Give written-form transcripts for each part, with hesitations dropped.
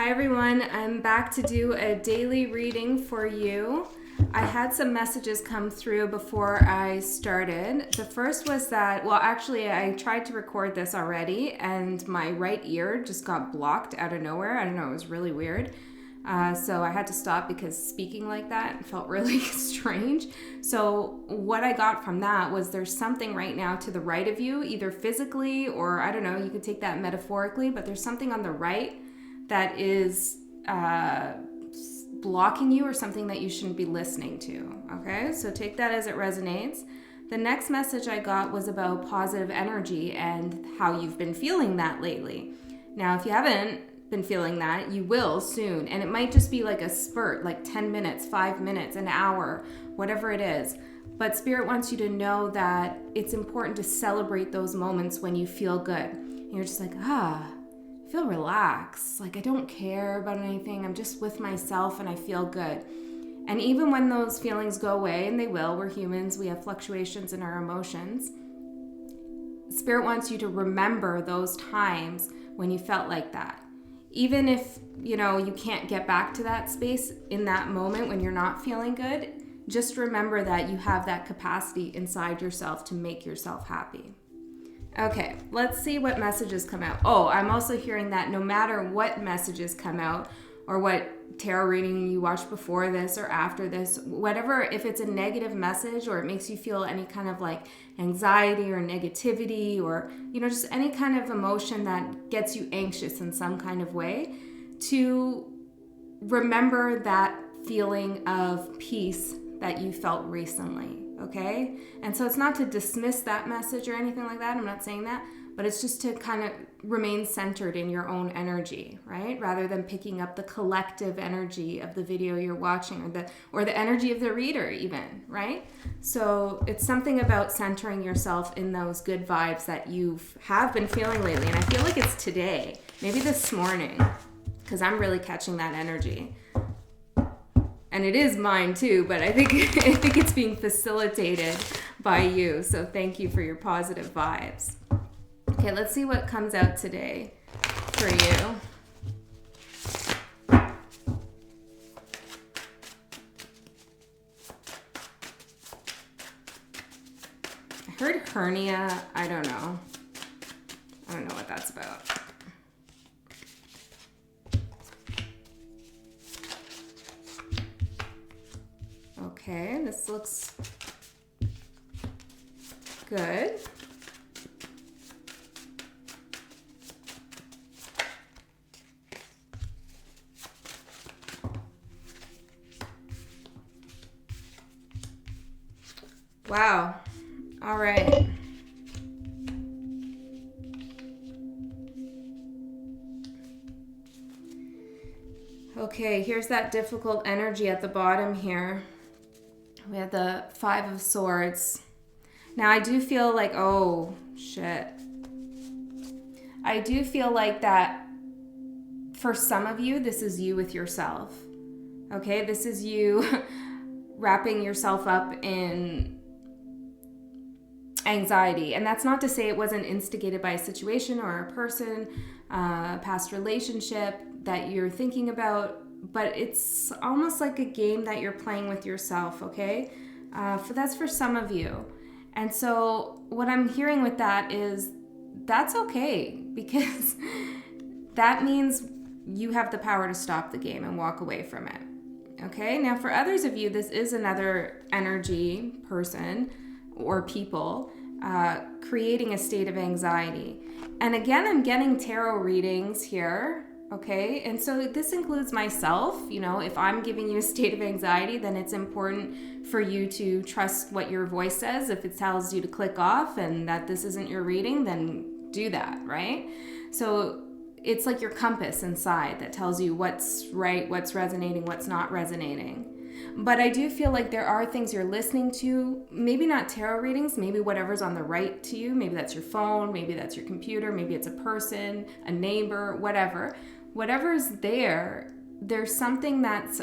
Hi everyone, I'm back to do a daily reading for you. I had some messages come through before I started. The first was that, well actually I tried to record this already and my right ear just got blocked out of nowhere. I don't know, it was really weird. So I had to stop because speaking like that felt really strange. So what I got from that was there's something right now to the right of you, either physically or I don't know, you could take that metaphorically, but there's something on the right that is blocking you or something that you shouldn't be listening to. Okay, so take that as it resonates. The next message I got was about positive energy and how you've been feeling that lately. Now, if you haven't been feeling that, you will soon. And it might just be like a spurt, like 10 minutes, 5 minutes, an hour, whatever it is. But Spirit wants you to know that it's important to celebrate those moments when you feel good. And you're just like, I feel relaxed. Like I don't care about anything. I'm just with myself and I feel good. And even when those feelings go away, and they will, we're humans, we have fluctuations in our emotions. Spirit wants you to remember those times when you felt like that. Even if, you can't get back to that space in that moment when you're not feeling good, just remember that you have that capacity inside yourself to make yourself happy. Okay, let's see what messages come out. Oh, I'm also hearing that no matter what messages come out or what tarot reading you watched before this or after this, whatever, if it's a negative message or it makes you feel any kind of like anxiety or negativity or, just any kind of emotion that gets you anxious in some kind of way, to remember that feeling of peace that you felt recently. Okay? And so it's not to dismiss that message or anything like that. I'm not saying that, but it's just to kind of remain centered in your own energy, right? Rather than picking up the collective energy of the video you're watching or the energy of the reader even, right? So it's something about centering yourself in those good vibes that you have been feeling lately. And I feel like it's today, maybe this morning, because I'm really catching that energy. And it is mine too, but I think it's being facilitated by you. So thank you for your positive vibes. Okay, let's see what comes out today for you. I heard hernia. I don't know what that's about. Okay, this looks good. Wow. All right. Okay, here's that difficult energy at the bottom here. We have the 5 of Swords. Now I do feel like, oh shit. I do feel like that for some of you, this is you with yourself. Okay, this is you wrapping yourself up in anxiety. And that's not to say it wasn't instigated by a situation or a person, a past relationship that you're thinking about, but it's almost like a game that you're playing with yourself, okay? That's for some of you. And so what I'm hearing with that is that's okay, because that means you have the power to stop the game and walk away from it, okay? Now for others of you, this is another energy, person, or people creating a state of anxiety. And again, I'm getting tarot readings here. Okay, and so this includes myself. If I'm giving you a state of anxiety, then it's important for you to trust what your voice says. If it tells you to click off and that this isn't your reading, then do that, right? So it's like your compass inside that tells you what's right, what's resonating, what's not resonating. But I do feel like there are things you're listening to, maybe not tarot readings, maybe whatever's on the right to you. Maybe that's your phone, maybe that's your computer, maybe it's a person, a neighbor, whatever. Whatever's there, there's something that's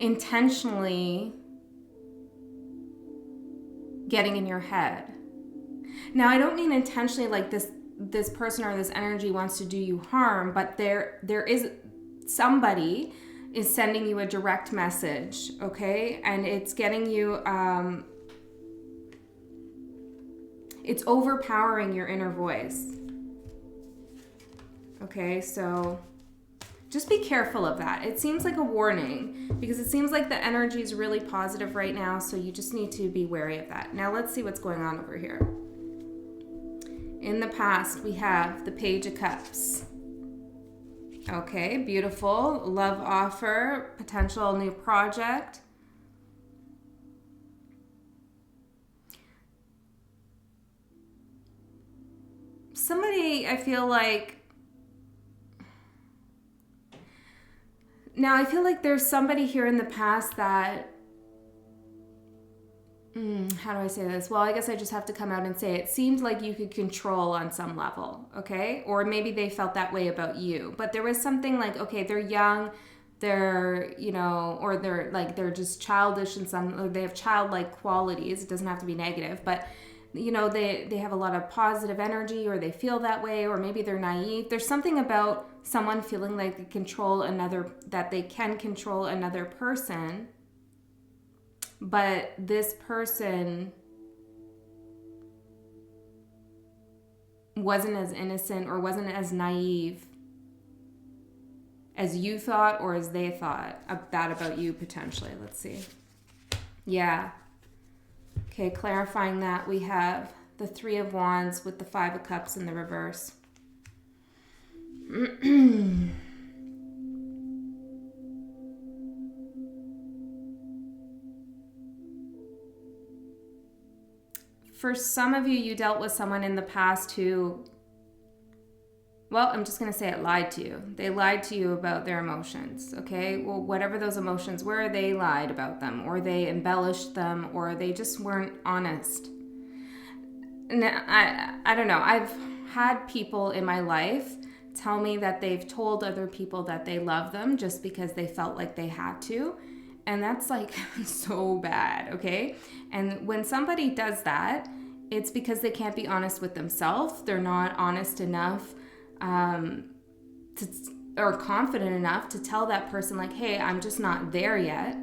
intentionally getting in your head. Now, I don't mean intentionally like this this person or this energy wants to do you harm, but there is somebody is sending you a direct message, okay? And it's getting you, it's overpowering your inner voice. Okay, so just be careful of that. It seems like a warning because it seems like the energy is really positive right now, so you just need to be wary of that. Now let's see what's going on over here. In the past, we have the Page of Cups. Okay, beautiful. Love offer, potential new project. Somebody, I feel like, now I feel like there's somebody here in the past that, how do I say this? Well, I guess I just have to come out and say it seemed like you could control on some level, okay? Or maybe they felt that way about you. But there was something like, okay, they're young, they're, you know, or they're like, they're just childish in some, or they have childlike qualities. It doesn't have to be negative, but you know, they have a lot of positive energy, or they feel that way, or maybe they're naive. There's something about someone feeling like they control another, that they can control another person, but this person wasn't as innocent or wasn't as naive as you thought or as they thought that about you potentially. Let's see. Yeah. Okay, clarifying that, we have the Three of Wands with the Five of Cups in the reverse. For some of you, you dealt with someone in the past who, well, I'm just going to say it, lied to you. They lied to you about their emotions, okay? Well, whatever those emotions were, they lied about them, or they embellished them, or they just weren't honest. And I don't know. I've had people in my life tell me that they've told other people that they love them just because they felt like they had to. And that's like so bad, okay? And when somebody does that, it's because they can't be honest with themselves. They're not honest enough or confident enough to tell that person like, hey, I'm just not there yet.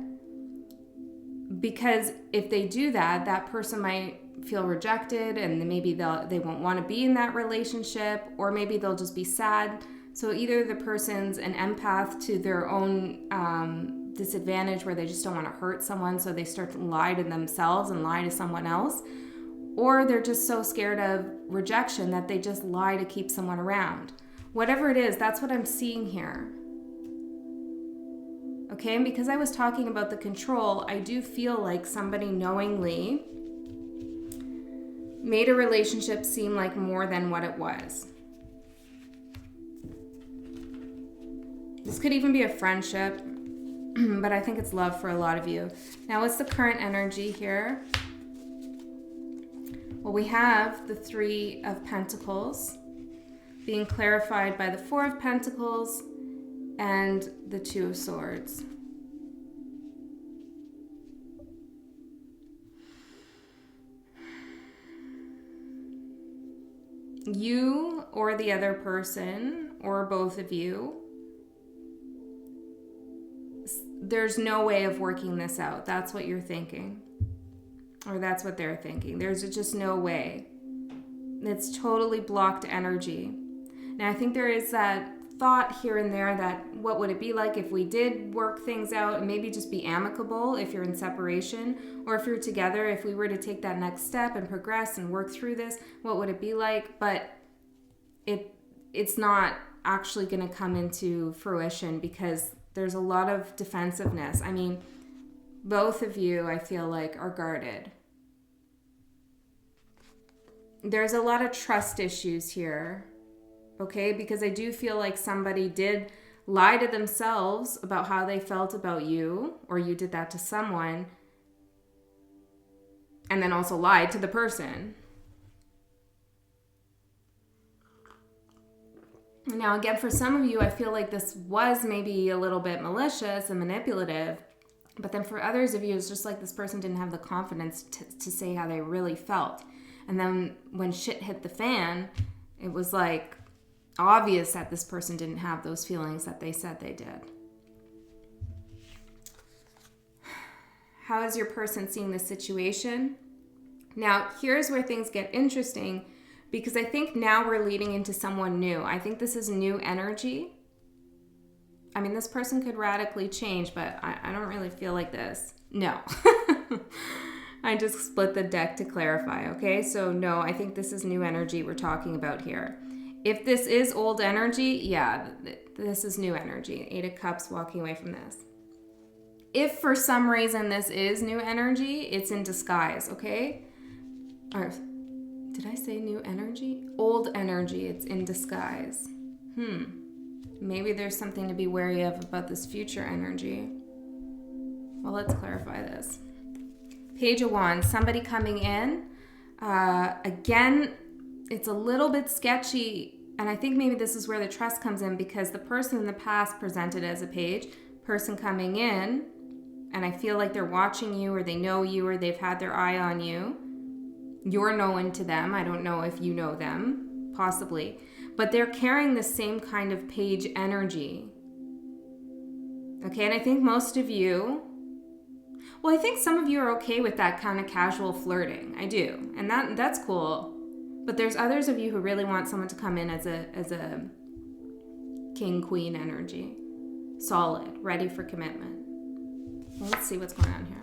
Because if they do that, that person might feel rejected, and maybe they won't want to be in that relationship, or maybe they'll just be sad. So either the person's an empath to their own disadvantage, where they just don't want to hurt someone, so they start to lie to themselves and lie to someone else, or they're just so scared of rejection that they just lie to keep someone around. Whatever it is, that's what I'm seeing here. Okay, and because I was talking about the control, I do feel like somebody knowingly made a relationship seem like more than what it was. This could even be a friendship, but I think it's love for a lot of you. Now, what's the current energy here? Well, we have the Three of Pentacles being clarified by the Four of Pentacles and the Two of Swords. You or the other person, or both of you, there's no way of working this out. That's what you're thinking. Or that's what they're thinking. There's just no way. It's totally blocked energy. Now, I think there is that thought here and there that what would it be like if we did work things out and maybe just be amicable if you're in separation, or if you're together, if we were to take that next step and progress and work through this, what would it be like? But it's not actually going to come into fruition because there's a lot of defensiveness. I mean, both of you, I feel like, are guarded. There's a lot of trust issues here, okay? Because I do feel like somebody did lie to themselves about how they felt about you, or you did that to someone, and then also lied to the person. Now, again, for some of you, I feel like this was maybe a little bit malicious and manipulative. But then for others of you, it's just like this person didn't have the confidence to say how they really felt. And then when shit hit the fan, It was like obvious that this person didn't have those feelings that they said they did. How is your person seeing the situation? Now, here's where things get interesting, because I think now we're leading into someone new. I think this is new energy. I mean, this person could radically change, but I don't really feel like this. No. I just split the deck to clarify, okay? So no, I think this is new energy we're talking about here. If this is old energy, yeah, this is new energy. 8 of Cups, walking away from this. If for some reason this is new energy, it's in disguise, okay? Or did I say new energy? Old energy, it's in disguise. Maybe there's something to be wary of about this future energy. Well, let's clarify this. Page of Wands, somebody coming in. Again, it's a little bit sketchy, and I think maybe this is where the trust comes in, because the person in the past presented as a page, person coming in, and I feel like they're watching you, or they know you, or they've had their eye on you. You're known to them. I don't know if you know them, possibly, but they're carrying the same kind of page energy. Okay, and I think most of you, well, I think some of you are okay with that kind of casual flirting. I do. And that's cool. But there's others of you who really want someone to come in as a king, queen energy. Solid, ready for commitment. Well, let's see what's going on here.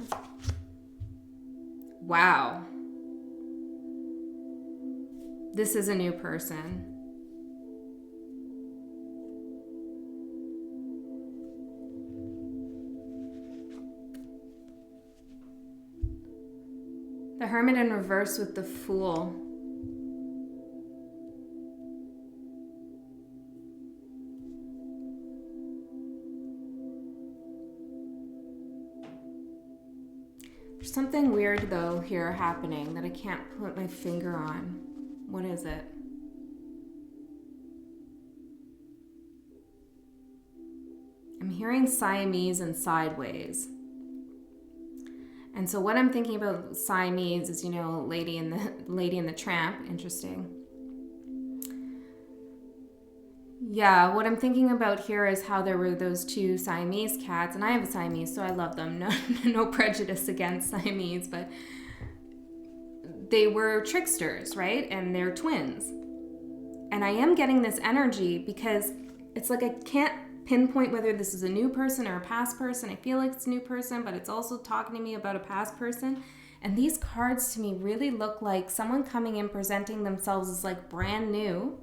Wow. This is a new person. The Hermit in reverse with the Fool. There's something weird though here happening that I can't put my finger on. What is it? I'm hearing Siamese and sideways. And so what I'm thinking about Siamese is, Lady and the Tramp. Interesting. Yeah, what I'm thinking about here is how there were those two Siamese cats, and I have a Siamese, so I love them. No prejudice against Siamese, but they were tricksters, right? And they're twins. And I am getting this energy because it's like I can't pinpoint whether this is a new person or a past person. I feel like it's a new person, but it's also talking to me about a past person. And these cards to me really look like someone coming in presenting themselves as like brand new.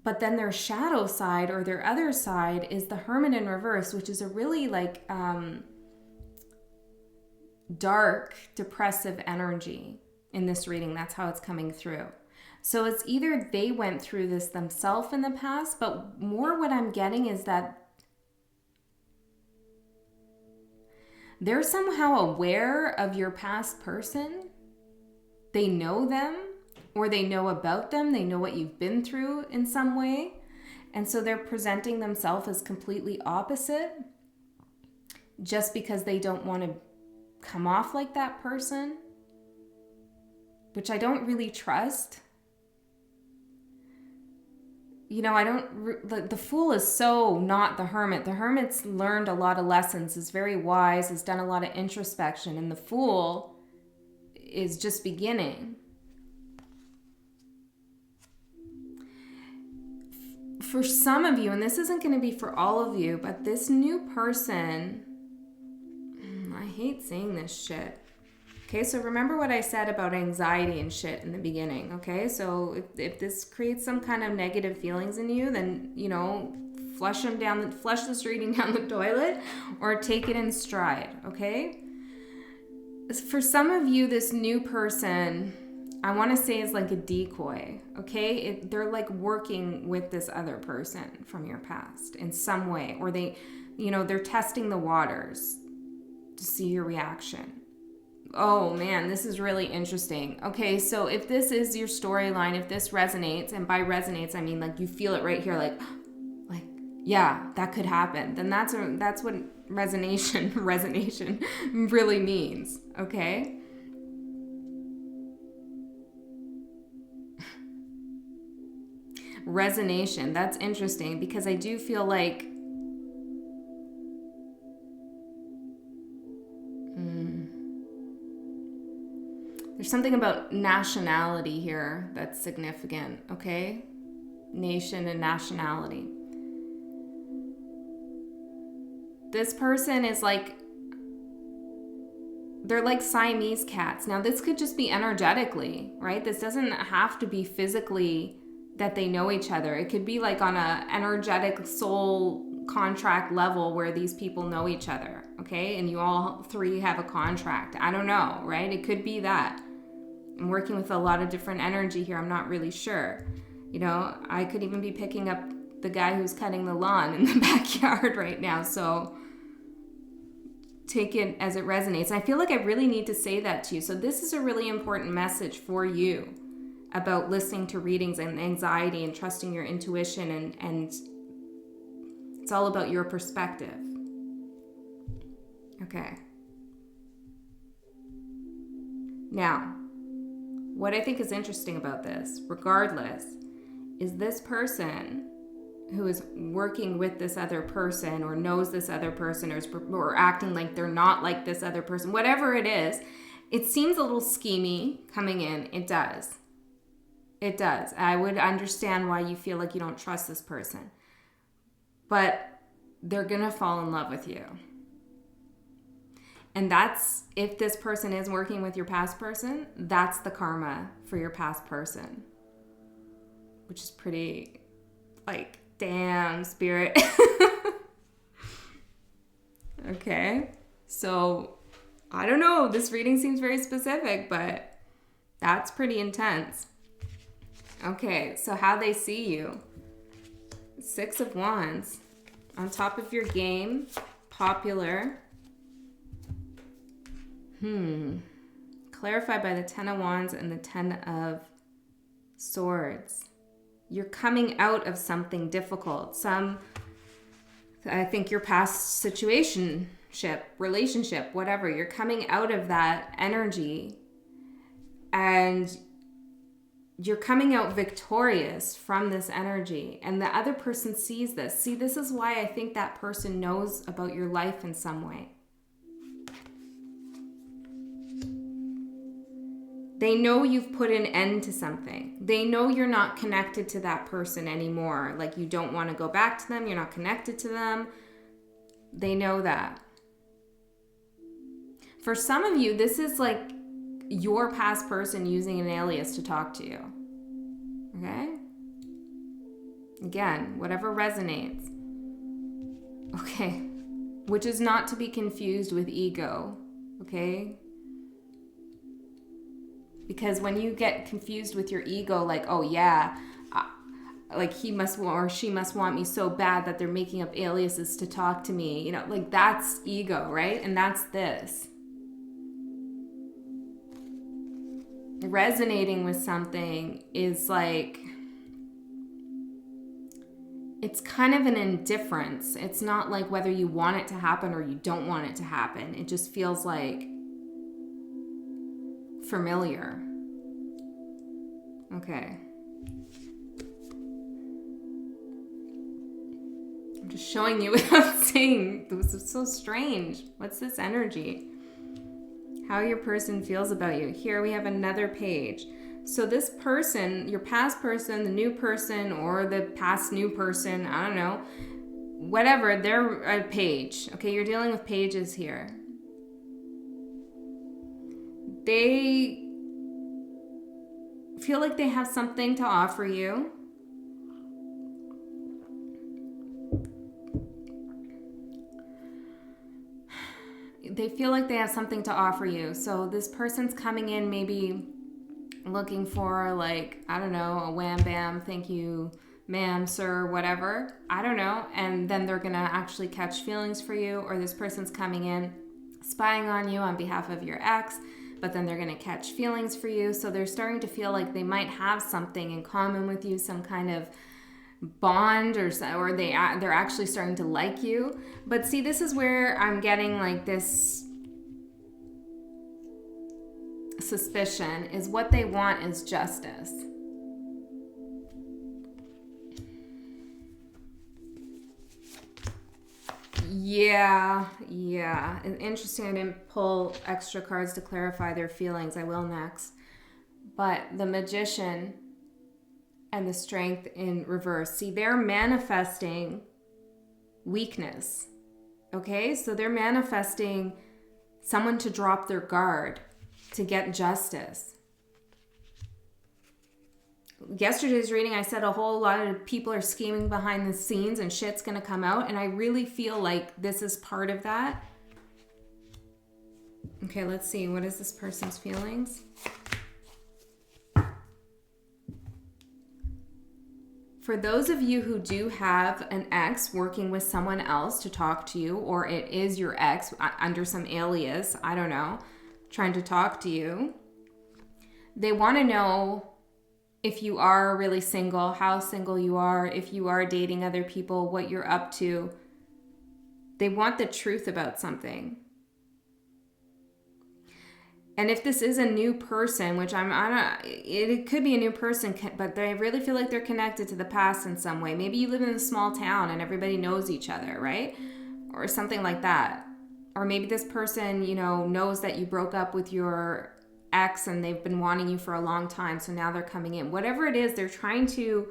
But then their shadow side or their other side is the Hermit in reverse, which is a really like dark, depressive energy in this reading. That's how it's coming through. So it's either they went through this themselves in the past, but more what I'm getting is that they're somehow aware of your past person. They know them, or they know about them. They know what you've been through in some way. And so they're presenting themselves as completely opposite just because they don't want to come off like that person, which I don't really trust. The Fool is so not the Hermit. The Hermit's learned a lot of lessons, is very wise, has done a lot of introspection, and the Fool is just beginning. For some of you, and this isn't going to be for all of you, but this new person, I hate saying this shit. Okay, so remember what I said about anxiety and shit in the beginning, okay? So if this creates some kind of negative feelings in you, then, flush this reading down the toilet or take it in stride, okay? For some of you, this new person, I want to say is like a decoy, okay? They're like working with this other person from your past in some way, or they're testing the waters to see your reaction. Oh man, this is really interesting. Okay, so if this is your storyline, if this resonates, and by resonates, I mean like you feel it right here, like yeah, that could happen, then that's what resonation really means, okay? resonation. That's interesting because I do feel like there's something about nationality here that's significant, okay? Nation and nationality. This person is like, they're like Siamese cats. Now, this could just be energetically, right? This doesn't have to be physically that they know each other. It could be like on a energetic soul contract level where these people know each other, okay? And you all three have a contract. I don't know, right? It could be that. I'm working with a lot of different energy here. I'm not really sure. You know, I could even be picking up the guy who's cutting the lawn in the backyard right now. So take it as it resonates. And I feel like I really need to say that to you. So this is a really important message for you about listening to readings and anxiety and trusting your intuition. And it's all about your perspective. Okay. Now, what I think is interesting about this, regardless, is this person who is working with this other person or knows this other person or acting like they're not like this other person, whatever it is, it seems a little schemy coming in. It does. It does. I would understand why you feel like you don't trust this person. But they're going to fall in love with you. And that's, if this person is working with your past person, that's the karma for your past person. Which is pretty, like, damn, spirit. Okay. So, I don't know. This reading seems very specific, but that's pretty intense. Okay, so how they see you. 6 of Wands. On top of your game. Popular. Clarified by the 10 of Wands and the 10 of Swords. You're coming out of something difficult. I think your past situationship, relationship, whatever. You're coming out of that energy and you're coming out victorious from this energy. And the other person sees this. See, this is why I think that person knows about your life in some way. They know you've put an end to something. They know you're not connected to that person anymore. Like you don't want to go back to them. You're not connected to them. They know that. For some of you, this is like your past person using an alias to talk to you. Okay? Again, whatever resonates. Okay. Which is not to be confused with ego. Okay? Because when you get confused with your ego, like, oh yeah, like he must or she must want me so bad that they're making up aliases to talk to me, you know, like that's ego, right? And that's this. Resonating with something is like, it's kind of an indifference. It's not like whether you want it to happen or you don't want it to happen. It just feels like familiar. Okay. I'm just showing you without saying. This is so strange. What's this energy? How your person feels about you. Here we have another page. So this person, your past person, the new person, or the past new person, I don't know, whatever, they're a page. Okay, you're dealing with pages here. They feel like they have something to offer you. They feel like they have something to offer you. So this person's coming in maybe looking for, like, I don't know, a wham bam, thank you, ma'am, sir, whatever. I don't know. And then they're going to actually catch feelings for you. Or this person's coming in spying on you on behalf of your ex, but then they're going to catch feelings for you. So they're starting to feel like they might have something in common with you, some kind of bond, or they're actually starting to like you. But see, this is where I'm getting like this suspicion is what they want is justice. Yeah. Interesting. I didn't pull extra cards to clarify their feelings. I will next. But the Magician and the Strength in reverse. See, they're manifesting weakness. Okay? So they're manifesting someone to drop their guard to get justice. Yesterday's reading, I said a whole lot of people are scheming behind the scenes and shit's gonna come out, and I really feel like this is part of that. Okay, let's see. What is this person's feelings? For those of you who do have an ex working with someone else to talk to you, or it is your ex under some alias, I don't know, trying to talk to you, they want to know if you are really single, how single you are, if you are dating other people, what you're up to. They want the truth about something. And if this is a new person, which it could be a new person, but they really feel like they're connected to the past in some way. Maybe you live in a small town and everybody knows each other, right? Or something like that. Or maybe this person, knows that you broke up with your ex and they've been wanting you for a long time, so now they're coming in. Whatever it is, they're trying to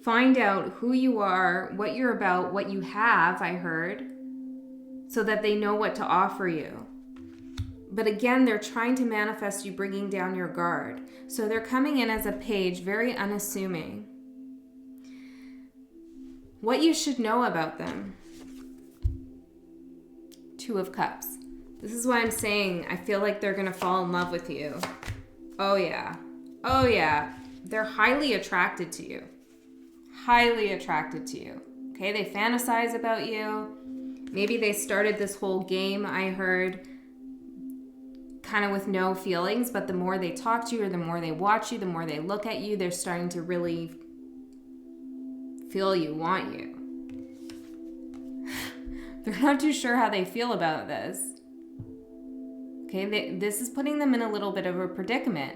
find out who you are, what you're about, what you have, I heard, so that they know what to offer you. But again, they're trying to manifest you bringing down your guard. So they're coming in as a page, very unassuming. What you should know about them. 2 of Cups. This is why I'm saying I feel like they're going to fall in love with you. Oh yeah. They're highly attracted to you. Highly attracted to you. Okay, they fantasize about you. Maybe they started this whole game, I heard, kind of with no feelings, but the more they talk to you or the more they watch you, the more they look at you, they're starting to really feel you, want you. They're not too sure how they feel about this. Okay, this is putting them in a little bit of a predicament,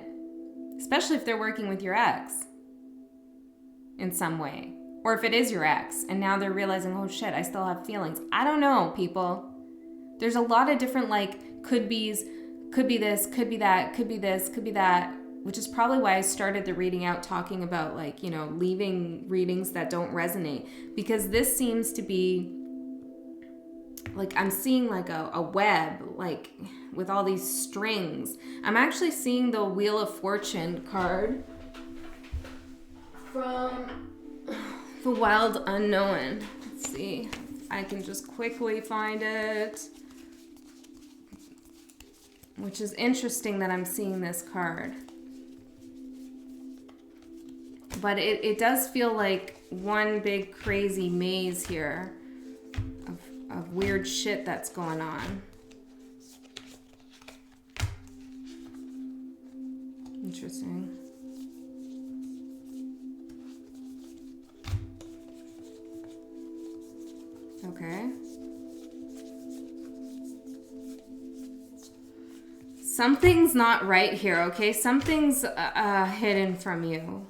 especially if they're working with your ex in some way. Or if it is your ex, and now they're realizing, oh shit, I still have feelings. I don't know, people. There's a lot of different, could be's, could be this, could be that, could be this, could be that, which is probably why I started the reading out talking about, leaving readings that don't resonate. Because this seems to be, I'm seeing, a web, with all these strings. I'm actually seeing the Wheel of Fortune card from The Wild Unknown. Let's see. I can just quickly find it. Which is interesting that I'm seeing this card. But it does feel like one big crazy maze here of weird shit that's going on. Interesting. Okay. Something's not right here, okay? Something's hidden from you.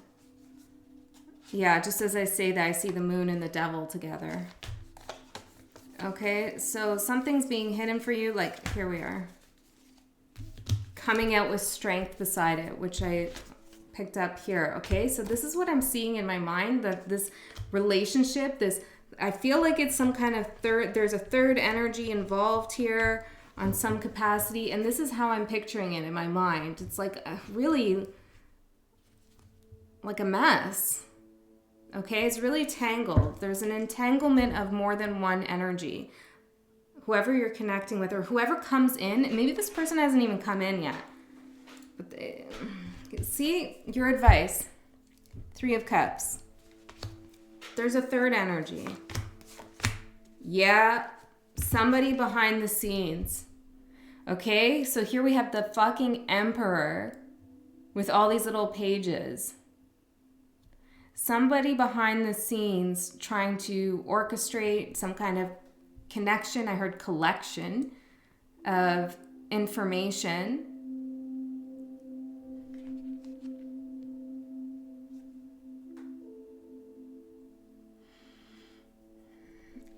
Yeah, just as I say that, I see the moon and the devil together. Okay, so something's being hidden for you. Here we are. Coming out with strength beside it, which I picked up here. Okay, so this is what I'm seeing in my mind, that this relationship, I feel like it's some kind of there's a third energy involved here on some capacity, and this is how I'm picturing it in my mind. It's really like a mess. Okay, it's really tangled. There's an entanglement of more than one energy. Whoever you're connecting with, or whoever comes in, maybe this person hasn't even come in yet. But see, your advice. 3 of Cups. There's a third energy. Yeah, somebody behind the scenes. Okay, so here we have the fucking Emperor with all these little pages. Somebody behind the scenes trying to orchestrate some kind of connection. I heard collection of information.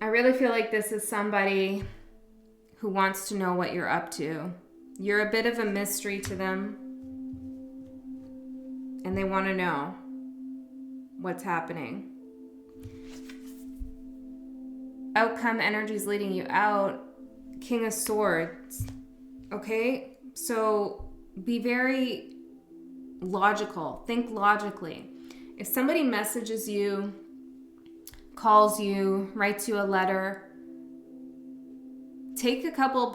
I really feel like this is somebody who wants to know what you're up to. You're a bit of a mystery to them, and they want to know what's happening. Outcome energy is leading you out. King of Swords. Okay? So be very logical. Think logically. If somebody messages you, calls you, writes you a letter, take a couple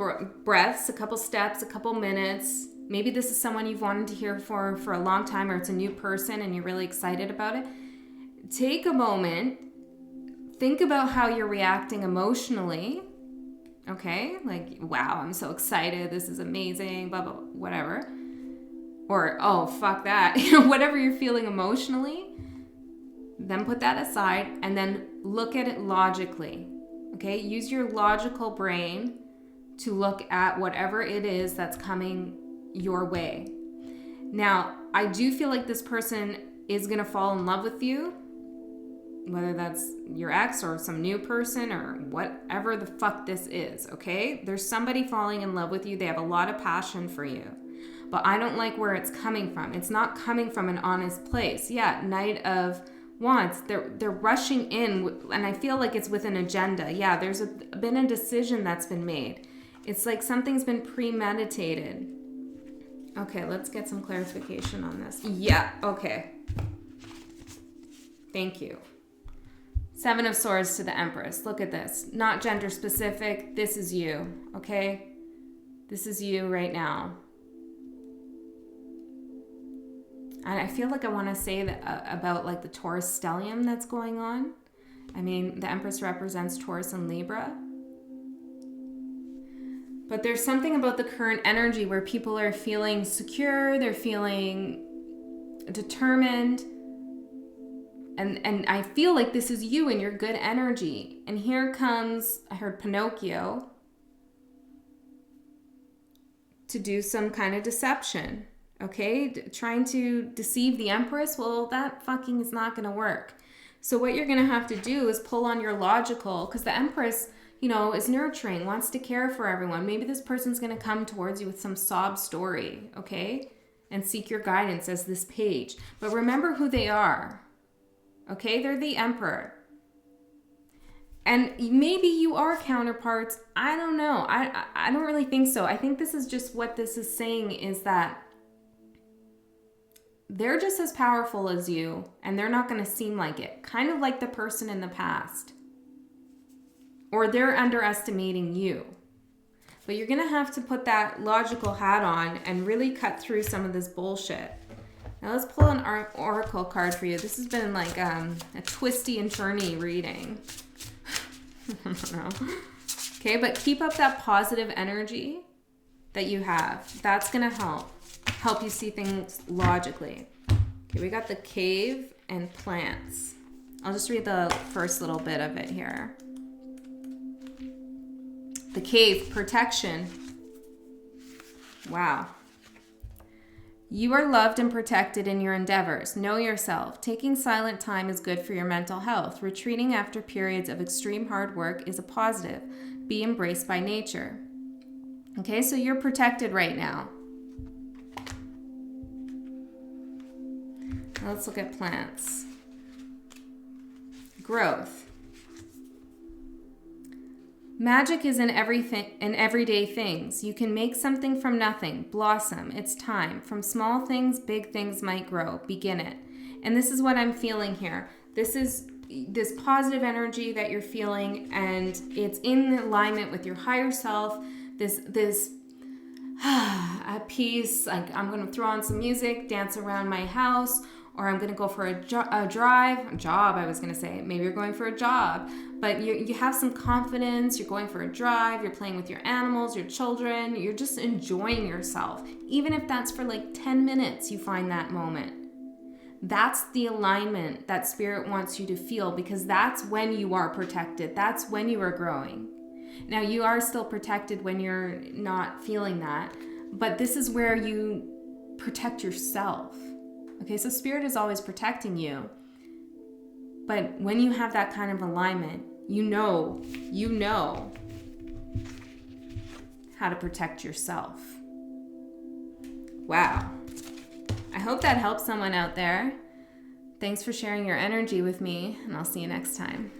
breaths, a couple steps, a couple minutes. Maybe this is someone you've wanted to hear for a long time, or it's a new person and you're really excited about it. Take a moment. Think about how you're reacting emotionally. Okay? Like, wow, I'm so excited. This is amazing, blah, blah, whatever. Or, oh, fuck that. Whatever you're feeling emotionally. Then put that aside and then look at it logically. Okay? Use your logical brain to look at whatever it is that's coming your way. Now, I do feel like this person is going to fall in love with you, whether that's your ex or some new person or whatever the fuck this is, okay? There's somebody falling in love with you. They have a lot of passion for you. But I don't like where it's coming from. It's not coming from an honest place. Yeah, Knight of Wands, they're rushing in, and I feel like it's with an agenda. Yeah, there's been a decision that's been made. It's like something's been premeditated. Okay, let's get some clarification on this. Yeah, okay. Thank you. Seven of Swords to the Empress. Look at this. Not gender specific. This is you, okay? This is you right now. And I feel like I want to say that about like the Taurus stellium that's going on. I mean, the Empress represents Taurus and Libra. But there's something about the current energy where people are feeling secure, they're feeling determined. And I feel like this is you and your good energy. And here comes, I heard Pinocchio, to do some kind of deception. Okay? Trying to deceive the Empress, well, that fucking is not going to work. So what you're going to have to do is pull on your logical, because the Empress, you know, is nurturing, wants to care for everyone. Maybe this person's going to come towards you with some sob story, okay? And seek your guidance as this page. But remember who they are, okay? They're the Emperor. And maybe you are counterparts. I don't know. I don't really think so. I think this is just what this is saying is that they're just as powerful as you, and they're not going to seem like it. Kind of like the person in the past. Or they're underestimating you. But you're going to have to put that logical hat on and really cut through some of this bullshit. Now let's pull an oracle card for you. This has been like a twisty and turny reading. I don't know. Okay, but keep up that positive energy that you have. That's going to help you see things logically. Okay, we got the cave and plants. I'll just read the first little bit of it here. The cave, protection. Wow. You are loved and protected in your endeavors. Know yourself. Taking silent time is good for your mental health. Retreating after periods of extreme hard work is a positive. Be embraced by nature. Okay, so you're protected right now. Now let's look at plants. Growth. Magic is in everything, in everyday things. You can make something from nothing, blossom. It's time. From small things, big things might grow. Begin it. And this is what I'm feeling here. This is this positive energy that you're feeling, and it's in alignment with your higher self. This at peace. Like, I'm going to throw on some music, dance around my house, or I'm going to go for a job, I was going to say. Maybe you're going for a job, but you have some confidence, you're going for a drive, you're playing with your animals, your children, you're just enjoying yourself. Even if that's for like 10 minutes, you find that moment. That's the alignment that Spirit wants you to feel, because that's when you are protected. That's when you are growing. Now, you are still protected when you're not feeling that, but this is where you protect yourself. Okay, so Spirit is always protecting you. But when you have that kind of alignment, You know how to protect yourself. Wow. I hope that helps someone out there. Thanks for sharing your energy with me, and I'll see you next time.